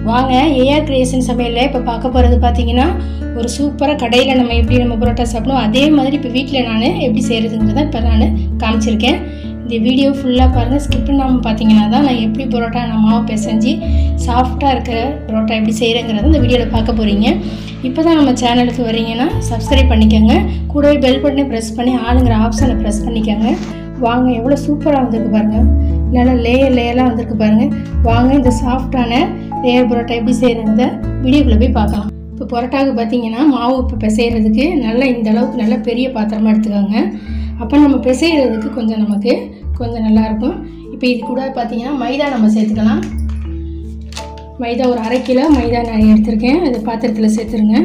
வாங்க AR creation சமையலில் இப்போ பார்க்க போகிறது பார்த்தீங்கன்னா ஒரு சூப்பராக கடையில் நம்ம பரோட்டா சாப்பிடுவோம் அதே மாதிரி இப்போ வீட்டில் நான் எப்படி செய்கிறதுங்கிறத இப்போ நான் காமிச்சிருக்கேன். இந்த வீடியோ ஃபுல்லாக பாருங்கள், ஸ்கிப் பண்ணாமல் பார்த்தீங்கன்னா தான் நான் எப்படி பரோட்டா நான் மாவு பிசைஞ்சு சாஃப்டாக இருக்கிற பரோட்டா எப்படி செய்கிறேங்கிறத இந்த வீடியோவில் பார்க்க போகிறீங்க. இப்போ தான் நம்ம சேனலுக்கு வரீங்கன்னா சப்ஸ்கிரைப் பண்ணிக்கோங்க, கூடவே பெல் பட்டனை ப்ரெஸ் பண்ணி ஆளுங்கிற ஆப்ஷனை ப்ரெஸ் பண்ணிக்கோங்க. வாங்க எவ்வளோ சூப்பராக வந்திருக்கு பாருங்கள், நல்லா லேயர்லாம் வந்திருக்கு பாருங்கள். வாங்க இந்த சாஃப்டான லேயர் பரோட்டா எப்படி செய்கிறத வீடியோக்குள்ளே போய் பார்க்கலாம். இப்போ பரோட்டாவுக்கு பார்த்தீங்கன்னா மாவு இப்போ பிசைகிறதுக்கு நல்லா இந்த அளவுக்கு நல்ல பெரிய பாத்திரமாக எடுத்துக்கோங்க. அப்போ நம்ம பிசைகிறதுக்கு நமக்கு கொஞ்சம் நல்லாயிருக்கும். இப்போ இது கூட பார்த்தீங்கன்னா மைதா நம்ம சேர்த்துக்கலாம். மைதா ஒரு 1/2 கிலோ மைதா நான் எடுத்திருக்கேன், அது பாத்திரத்தில் சேர்த்துருங்க.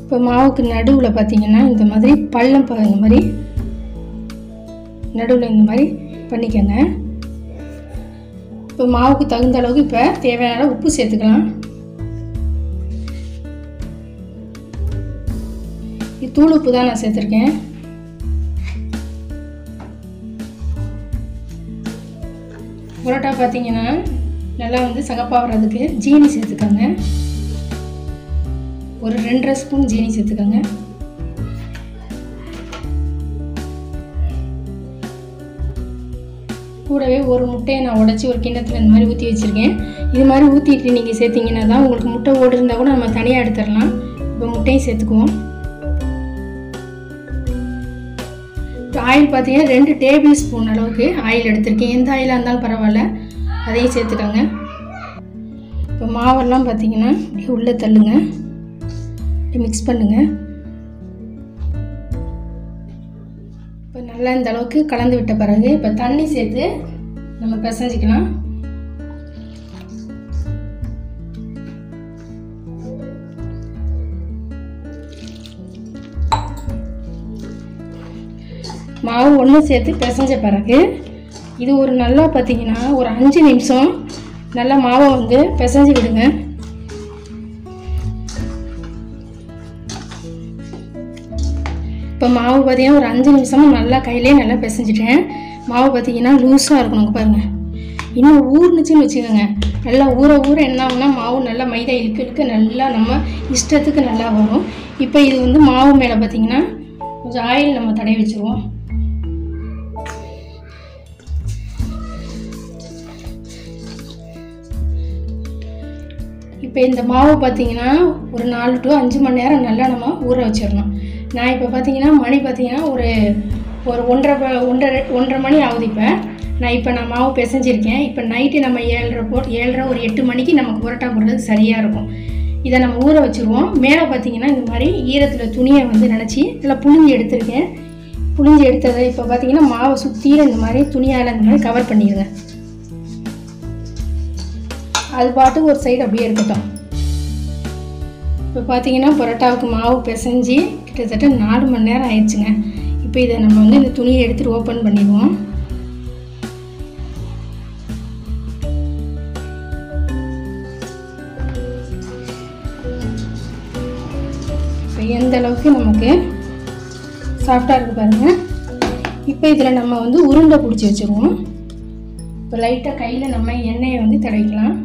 இப்போ மாவுக்கு நடுவில் பார்த்தீங்கன்னா இந்த மாதிரி பள்ளம் இந்த மாதிரி நடுவில் இந்த மாதிரி பண்ணிக்கோங்க. இப்போ மாவுக்கு தகுந்த அளவுக்கு இப்போ தேவையான உப்பு சேர்த்துக்கலாம். இது தூள் உப்பு தான் நான் சேர்த்துருக்கேன். பரோட்டா பார்த்தீங்கன்னா நல்லா சகப்பாகிறதுக்கு ஜீனி சேர்த்துக்கோங்க. ஒரு 2.5 ஸ்பூன் ஜீனி சேர்த்துக்கோங்க. கூடவே ஒரு முட்டையை நான் உடச்சி ஒரு கிண்ணத்தில் இந்த மாதிரி ஊற்றி வச்சுருக்கேன். இது மாதிரி ஊற்றிட்டு நீங்கள் சேர்த்திங்கன்னா தான் உங்களுக்கு முட்டை ஓடு இருந்தால் கூட நம்ம தனியாக எடுத்துடலாம். இப்போ முட்டையும் சேர்த்துக்குவோம். இப்போ ஆயில் பார்த்தீங்கன்னா 2 டேபிள் ஸ்பூன் அளவுக்கு ஆயில் எடுத்திருக்கேன். எந்த ஆயிலாக இருந்தாலும் பரவாயில்ல, அதையும் சேர்த்துக்கோங்க. இப்போ மாவெல்லாம் பார்த்தீங்கன்னா இப்படி உள்ளே தள்ளுங்க, மிக்ஸ் பண்ணுங்கள். இப்போ நல்லா இந்த அளவுக்கு கலந்து விட்ட பிறகு இப்போ தண்ணி சேர்த்து நம்ம பிசைஞ்சிக்கலாம். மாவு ஒன்று சேர்த்து பிசைஞ்ச பிறகு இது ஒரு நல்லா பார்த்தீங்கன்னா ஒரு 5 நிமிஷம் நல்லா மாவை பிசைஞ்சு விடுங்க. இப்போ மாவு பார்த்தீங்கன்னா ஒரு 5 நிமிஷமும் நல்லா கையிலே நல்லா பிசைஞ்சிட்டேன். மாவு பார்த்தீங்கன்னா லூஸாக இருக்கணும் பாருங்கள். இன்னும் ஊறுனுச்சுன்னு வச்சுக்கோங்க, நல்லா ஊற என்ன ஆகுனா மாவு நல்லா மைதா இழுக்க நல்லா நம்ம இஷ்டத்துக்கு நல்லா வரும். இப்போ இது மாவு மேலே பார்த்தீங்கன்னா கொஞ்சம் ஆயில் நம்ம தடவி வச்சுருவோம். இப்போ இந்த மாவு பார்த்தீங்கன்னா ஒரு 4 to 5 மணி நேரம் நல்லா நம்ம ஊற வச்சிடணும். நான் இப்போ பார்த்தீங்கன்னா மணி பார்த்தீங்கன்னா ஒரு 1:30 மணி ஆகுது. இப்போ நான் மாவு பிசைஞ்சிருக்கேன். இப்போ நைட்டு நம்ம 7:30 ஒரு 8 மணிக்கு நமக்கு பரோட்டா போடுறதுக்கு சரியாக இருக்கும். இதை நம்ம ஊற வச்சுருவோம். மேலே பார்த்தீங்கன்னா இந்த மாதிரி ஈரத்தில் துணியை நினச்சி நல்லா புழிஞ்சு எடுத்திருக்கேன். புழிஞ்சு எடுத்ததை இப்போ பார்த்தீங்கன்னா மாவை சுற்றியில் இந்த மாதிரி துணியால் இந்த மாதிரி கவர் பண்ணிடுங்க. அது பாட்டுக்கு ஒரு சைடு அப்படியே இருக்கட்டும். இப்போ பார்த்தீங்கன்னா பரோட்டாவுக்கு மாவு பிசைஞ்சு கிட்டத்தட்ட 4 மணி நேரம் ஆயிடுச்சுங்க. இப்போ இதை நம்ம இந்த துணியை எடுத்துகிட்டு ஓப்பன் பண்ணிடுவோம். இப்போ எந்த அளவுக்கு நமக்கு சாஃப்டாக இருக்குது பாருங்கள். இப்போ இதில் நம்ம உருண்டை பிடிச்சி வச்சுருவோம். இப்போ லைட்டாக கையில் நம்ம எண்ணெயை தடவிக்கலாம்.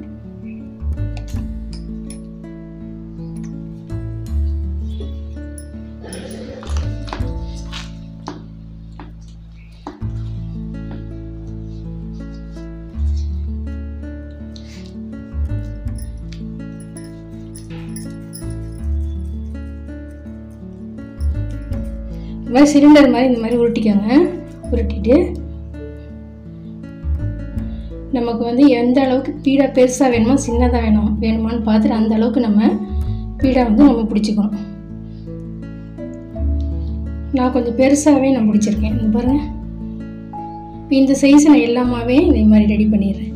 இந்த மாதிரி சிலிண்டர் மாதிரி இந்த மாதிரி உருட்டிக்கோங்க. உருட்டிட்டு நமக்கு எந்த அளவுக்கு பீடா பெருசாக வேணுமா சின்னதாக வேணுமான்னு பார்த்துட்டு அந்த அளவுக்கு நம்ம பீடா நம்ம பிடிச்சிக்கணும். நான் கொஞ்சம் பெருசாகவே நான் பிடிச்சிருக்கேன். இந்த பாருங்கள், இப்போ இந்த சைஸ் நான் எல்லாமே இதே மாதிரி ரெடி பண்ணிடுறேன்.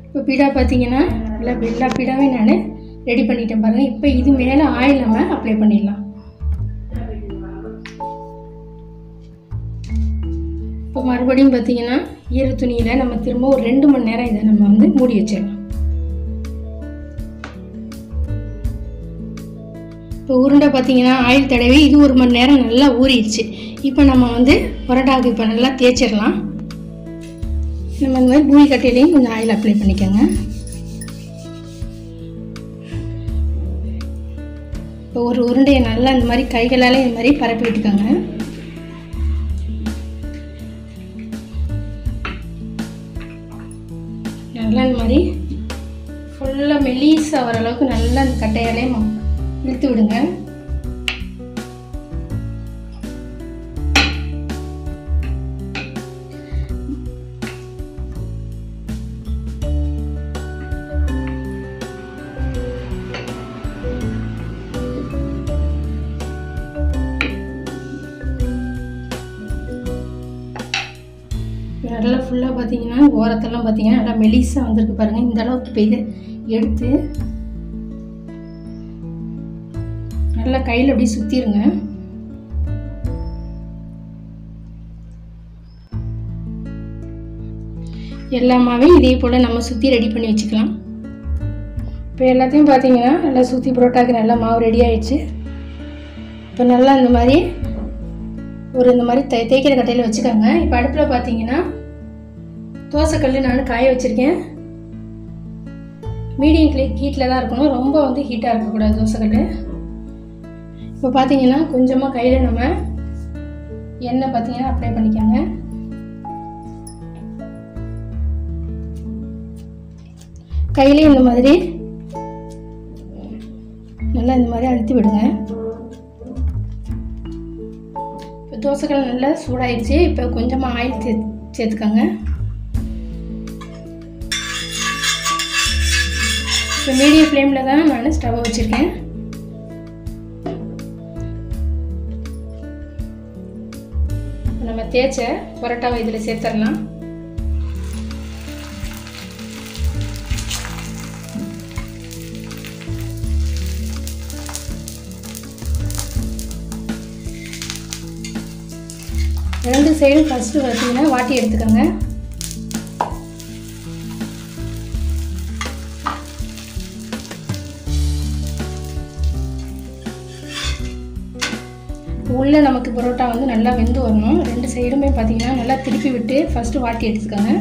இப்போ பீடா பார்த்தீங்கன்னா எல்லா பீடாவே நான் ரெடி பண்ணிட்டேன் பாருங்கள். இப்போ இது மேலே ஆயில் நம்ம அப்ளை பண்ணிடலாம். இப்போ மறுபடியும் பார்த்தீங்கன்னா ஈர துணியில் நம்ம திரும்ப ஒரு 2 மணி நேரம் இதை நம்ம மூடி வச்சிடலாம். இப்போ உருண்டை பார்த்தீங்கன்னா ஆயில் தடவி இது 1 மணி நேரம் நல்லா ஊறிடுச்சு. இப்போ நம்ம பரோட்டாவுக்கு இப்போ நல்லா தேய்ச்சிடலாம். நம்ம இந்த மாதிரி பூரி கட்டையிலையும் கொஞ்சம் ஆயில் அப்ளை பண்ணிக்கோங்க. இப்போ ஒரு உருண்டையை நல்லா இந்த மாதிரி கைகளால் இந்த மாதிரி பரப்பி விட்டுக்கோங்க. நல்லா இந்த மாதிரி ஃபுல்லாக மெலிசாக வர அளவுக்கு நல்லா அந்த கட்டையாலே இழுத்து விடுங்க. நல்லா ஃபுல்லாக பார்த்தீங்கன்னா ஓரத்தெல்லாம் பார்த்தீங்கன்னா நல்லா மெலிசாக வந்திருக்கு பாருங்கள். இந்த அளவுக்கு இப்போ இதை எடுத்து நல்லா கையில் அப்படியே சுற்றிடுங்க. எல்லாமே இதே போல் நம்ம சுற்றி ரெடி பண்ணி வச்சுக்கலாம். இப்போ எல்லாத்தையும் பார்த்தீங்கன்னா நல்லா சுற்றி புரோட்டாக்கு நல்லா மாவு ரெடி ஆகிடுச்சு. இப்போ நல்லா இந்த மாதிரி இந்த மாதிரி தேய்க்கிற கட்டையில் வச்சுக்கோங்க. இப்போ அடுப்பில் பார்த்தீங்கன்னா தோசைக்கல் நான் காய வச்சுருக்கேன். மீடியம் ஹீட்டில் தான் இருக்கணும், ரொம்ப ஹீட்டாக இருக்கக்கூடாது தோசைக்கல். இப்போ பார்த்தீங்கன்னா கொஞ்சமாக கையில் நம்ம எண்ணெய் பார்த்தீங்கன்னா அப்ளை பண்ணிக்கோங்க. கையிலே இந்த மாதிரி நல்லா இந்த மாதிரி அழுத்தி விடுங்க. இப்போ தோசைக்கல் நல்லா சூடாயிடுச்சு. இப்போ கொஞ்சமாக ஆயில் சேர்த்துக்கோங்க. இப்போ மீடியம் ஃப்ளேமில் தான் நான் ஸ்டவ்வை வச்சுருக்கேன். நம்ம தேய்ச்ச பரோட்டாவை இதில் சேர்த்துடலாம். ரெண்டு சைடும் ஃபஸ்ட்டு பார்த்தீங்கன்னா வாட்டி எடுத்துக்கோங்க. உள்ளே நமக்கு பரோட்டா நல்லா வெந்து வரணும். ரெண்டு சைடுமே பார்த்தீங்கன்னா நல்லா திருப்பி விட்டு ஃபஸ்ட்டு வாட்டி எடுத்துக்கோங்க.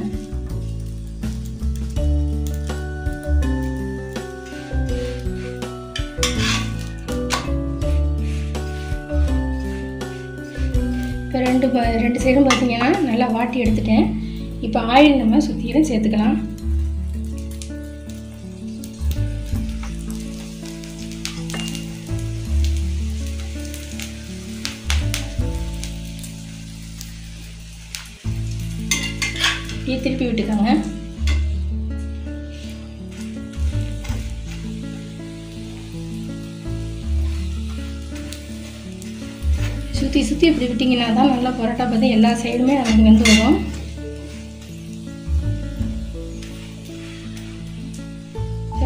இப்போ ரெண்டு சைடும் பார்த்தீங்கன்னா நல்லா வாட்டி எடுத்துட்டேன். இப்போ ஆயில் நம்ம சுற்றிலும் சேர்த்துக்கலாம். திருப்பி விட்டுக்கோங்க. சுற்றி இப்படி விட்டிங்கன்னா தான் நல்லா பரோட்டா பார்த்து எல்லா சைடுமே நமக்கு வெந்து வரும்.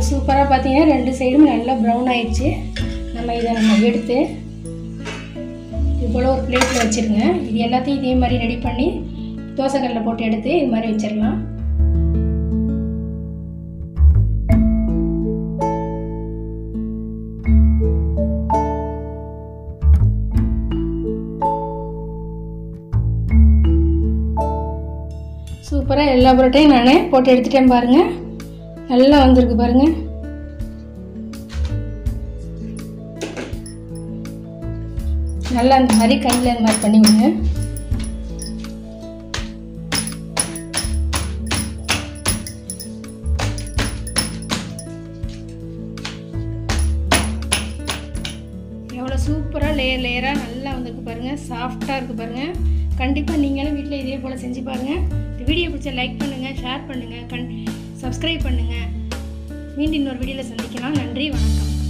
சூப்பராக பார்த்தீங்கன்னா ரெண்டு சைடுமே நல்லா ப்ரௌன் ஆயிடுச்சு. நம்ம எடுத்து இது போல் ஒரு பிளேட்டில் வச்சுருங்க. இது எல்லாத்தையும் இதே மாதிரி ரெடி பண்ணி தோசைக்கல்லில் போட்டு எடுத்து இது மாதிரி வச்சிடலாம். சூப்பராக எல்லா பரோட்டையும் நான் போட்டு எடுத்துட்டேன் பாருங்கள். நல்லா வந்திருக்கு பாருங்கள். நல்லா அந்த மாதிரி கையில் இந்த மாதிரி பண்ணி விடுங்க. எவ்வளோ சூப்பராக லேயராக நல்லா வந்திருக்கு பாருங்கள். சாஃப்டாக இருக்குது பாருங்கள். கண்டிப்பாக நீங்களும் வீட்டில் இதே போல் செஞ்சு பாருங்கள். இந்த வீடியோ பிடிச்சா லைக் பண்ணுங்கள், ஷேர் பண்ணுங்கள், சப்ஸ்கிரைப் பண்ணுங்கள். மீண்டும் இன்னொரு வீடியோவில் சந்திக்கலாம். நன்றி, வணக்கம்.